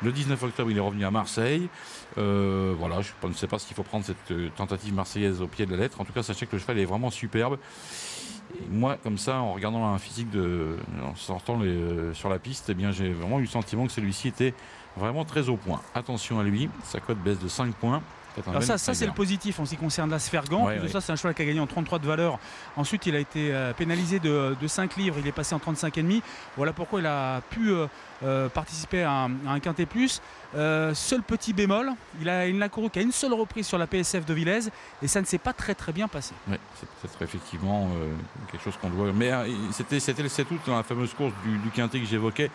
Le 19 octobre, il est revenu à Marseille. Voilà, je ne sais pas s'il faut prendre cette tentative marseillaise au pied de la lettre. En tout cas, sachez que le cheval est vraiment superbe. Et moi, comme ça, en regardant un physique en sortant sur la piste, eh bien, j'ai vraiment eu le sentiment que celui-ci était vraiment très au point. Attention à lui, sa cote baisse de 5 points. Alors ça c'est le positif en ce qui concerne l'As Fergan. Ouais, ça, c'est un cheval qui a gagné en 33 de valeur. Ensuite, il a été pénalisé de 5 livres. Il est passé en 35,5. Voilà pourquoi il a pu participer à un quintet plus. Seul petit bémol, il n'a couru qu'à une seule reprise sur la PSF de Villez et ça ne s'est pas très bien passé. Oui, c'est peut-être effectivement quelque chose qu'on doit. Mais c'était le 7 août dans la fameuse course du quintet que j'évoquais.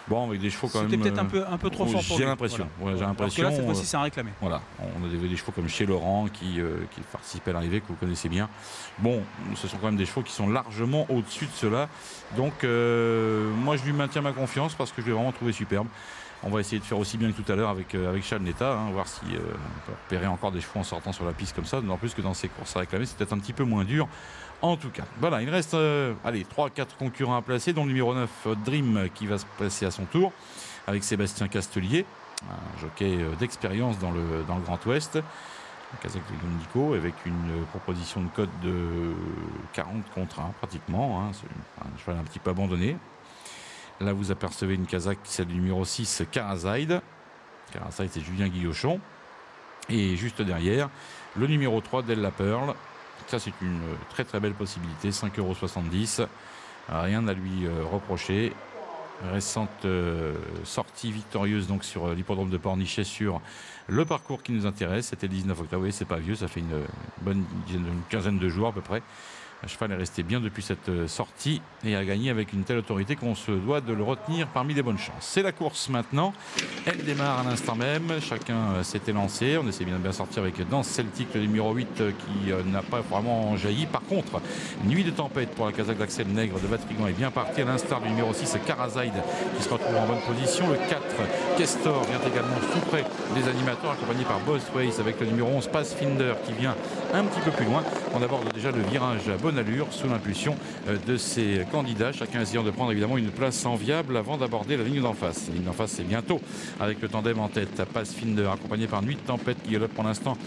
Bon, avec des chevaux quand même. C'était peut-être un peu trop fort pour lui. J'ai l'impression. Voilà. J'ai l'impression. Là, cette fois-ci, c'est un réclamé. Voilà, on a des chevaux comme chez Laurent qui participaient à l'arrivée, que vous connaissez bien. Bon, ce sont quand même des chevaux qui sont largement au-dessus de cela. Donc, moi, je lui maintiens ma confiance parce que je l'ai vraiment trouvé superbe. On va essayer de faire aussi bien que tout à l'heure avec Chalneta, voir si on peut repérer encore des chevaux en sortant sur la piste comme ça. En plus que dans ces courses à réclamer, c'est peut-être un petit peu moins dur. En tout cas, voilà, il reste 3-4 concurrents à placer, dont le numéro 9, Dream, qui va se placer à son tour, avec Sébastien Castelier, un jockey d'expérience dans le Grand Ouest, un Kazakh de Gondico, avec une proposition de cote de 40 contre 1, pratiquement. C'est un cheval un petit peu abandonné. Là, vous apercevez une Kazakh, celle du numéro 6, Karazaïd. Karazaïd, c'est Julien Guillochon. Et juste derrière, le numéro 3, Della Pearl. Ça, c'est une très belle possibilité, 5,70 €. Rien à lui reprocher. Récente sortie victorieuse donc sur l'hippodrome de Pornichet sur le parcours qui nous intéresse. C'était le 19 octobre. Oui, c'est pas vieux, ça fait une quinzaine de jours à peu près. Le cheval est resté bien depuis cette sortie et a gagné avec une telle autorité qu'on se doit de le retenir parmi les bonnes chances. C'est la course maintenant. Elle démarre à l'instant même. Chacun s'était lancé. On essaie bien de bien sortir avec Danse Celtique, le numéro 8, qui n'a pas vraiment jailli. Par contre, Nuit de tempête pour la Kazakh d'Axel Nègre de Vatrigan est bien parti. À l'instar du numéro 6, Karazaïd, qui se retrouve en bonne position. Le 4, Kestor, vient également tout près des animateurs, accompagné par Bosways avec le numéro 11, Pathfinder, qui vient un petit peu plus loin. On aborde déjà le virage à bonne allure sous l'impulsion de ces candidats, chacun essayant de prendre évidemment une place enviable avant d'aborder la ligne d'en face. La ligne d'en face, c'est bientôt, avec le tandem en tête, Pathfinder accompagné par Nuit de tempête qui galope pour l'instant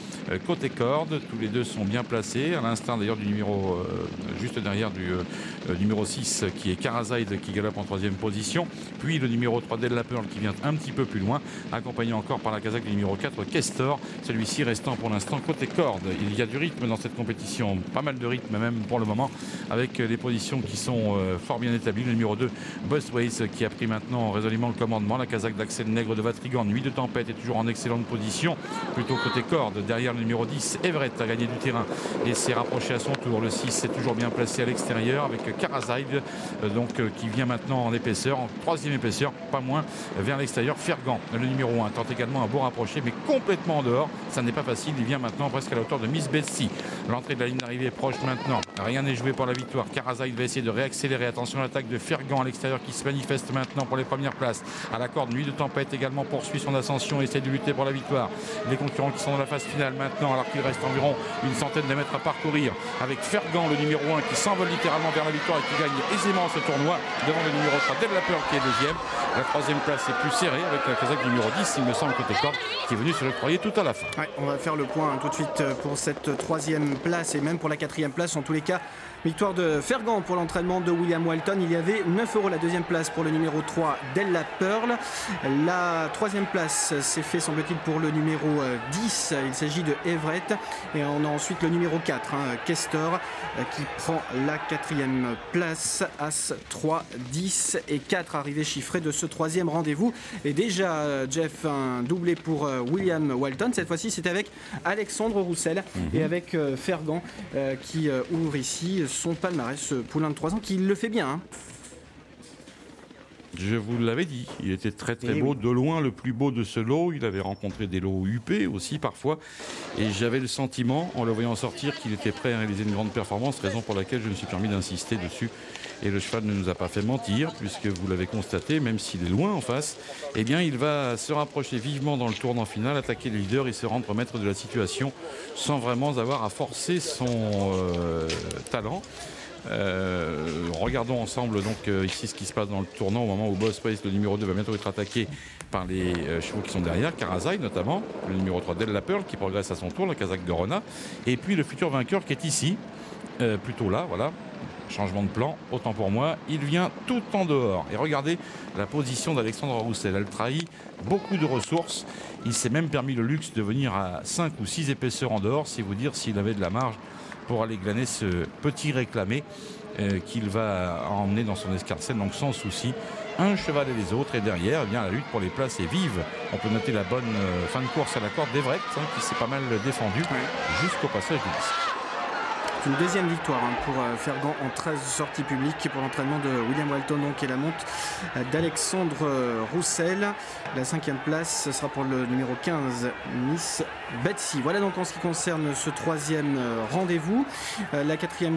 côté corde. Tous les deux sont bien placés, à l'instar d'ailleurs du numéro juste derrière du numéro 6 qui est Karazaïd, qui galope en troisième position, puis le numéro 3 Della Pearl qui vient un petit peu plus loin, accompagné encore par la Kazakh du numéro 4 Kestor, celui-ci restant pour l'instant côté corde. Il y a du rythme dans cette compétition, pas mal de rythme même pour le moment, avec les positions qui sont fort bien établies. Le numéro 2 Bosways qui a pris maintenant résolument le commandement, la Kazakh d'Axel Nègre de Vatrigan, Nuit de tempête, est toujours en excellente position, plutôt côté corde. Derrière le numéro 10 Everett a gagné du terrain et s'est rapproché à son tour. Le 6 est toujours bien placé à l'extérieur avec Karazaïd qui vient maintenant en épaisseur, en troisième épaisseur, pas moins, vers l'extérieur. Fergan, le numéro 1, tente également un beau rapproché, mais complètement en dehors. Ça n'est pas facile, il vient maintenant presque à la hauteur de Miss Betsy. L'entrée de la ligne d'arrivée est proche maintenant. Rien n'est joué pour la victoire. Karazaïd va essayer de réaccélérer. Attention à l'attaque de Fergan à l'extérieur qui se manifeste maintenant pour les premières places. À la corde, Nuit de tempête également poursuit son ascension et essaie de lutter pour la victoire. Les concurrents qui sont dans la phase finale maintenant, alors qu'il reste environ une centaine de mètres à parcourir, avec Fergan, le numéro 1, qui s'envole littéralement vers la victoire et qui gagne aisément ce tournoi devant le numéro 3 Della Pearl qui est deuxième. La troisième place est plus serrée avec la Kazakh numéro 10, il me semble, côté corde, qui est venu se l'octroyer tout à la fin. Ouais, on va faire le point tout de suite pour cette troisième place et même pour la quatrième place. En tous les cas, victoire de Fergan pour l'entraînement de William Walton. Il y avait 9 € la deuxième place pour le numéro 3 Della Pearl. La troisième place s'est fait, semble-t-il, pour le numéro 10. Il s'agit de Everett. Et on a ensuite le numéro 4, Kestor, qui prend la quatrième place. As 3, 10 et 4 arrivées chiffrées de ce troisième rendez-vous. Et déjà, Jeff, un doublé pour William Walton. Cette fois-ci, c'est avec Alexandre Roussel et avec Fergan qui ouvre ici son palmarès, poulain de 3 ans, qui le fait bien. Je vous l'avais dit, il était très beau, de loin le plus beau de ce lot. Il avait rencontré des lots huppés aussi parfois, et j'avais le sentiment, en le voyant sortir, qu'il était prêt à réaliser une grande performance, raison pour laquelle je me suis permis d'insister dessus. Et le cheval ne nous a pas fait mentir, puisque vous l'avez constaté, même s'il est loin en face, eh bien il va se rapprocher vivement dans le tournant final, attaquer le leader et se rendre maître de la situation sans vraiment avoir à forcer son talent. Regardons ensemble donc ici ce qui se passe dans le tournant au moment où Bosways, le numéro 2, va bientôt être attaqué par les chevaux qui sont derrière, Karazai notamment, le numéro 3 Del La Pearl qui progresse à son tour, le Kazakh de Rona, et puis le futur vainqueur qui est ici, plutôt là, voilà. Changement de plan, autant pour moi, il vient tout en dehors. Et regardez la position d'Alexandre Roussel, elle trahit beaucoup de ressources. Il s'est même permis le luxe de venir à 5 ou 6 épaisseurs en dehors, c'est vous dire s'il avait de la marge pour aller glaner ce petit réclamé qu'il va emmener dans son escarcelle, donc sans souci. Un cheval et les autres, et derrière, eh bien, la lutte pour les places est vive. On peut noter la bonne fin de course à la corde d'Everett, qui s'est pas mal défendu jusqu'au passage du disque. Une deuxième victoire pour Fergan en 13 sorties publiques pour l'entraînement de William Walton donc, et la monte d'Alexandre Roussel. La 5e place ce sera pour le numéro 15 Miss Betsy. Voilà donc en ce qui concerne ce 3e rendez-vous. La 4e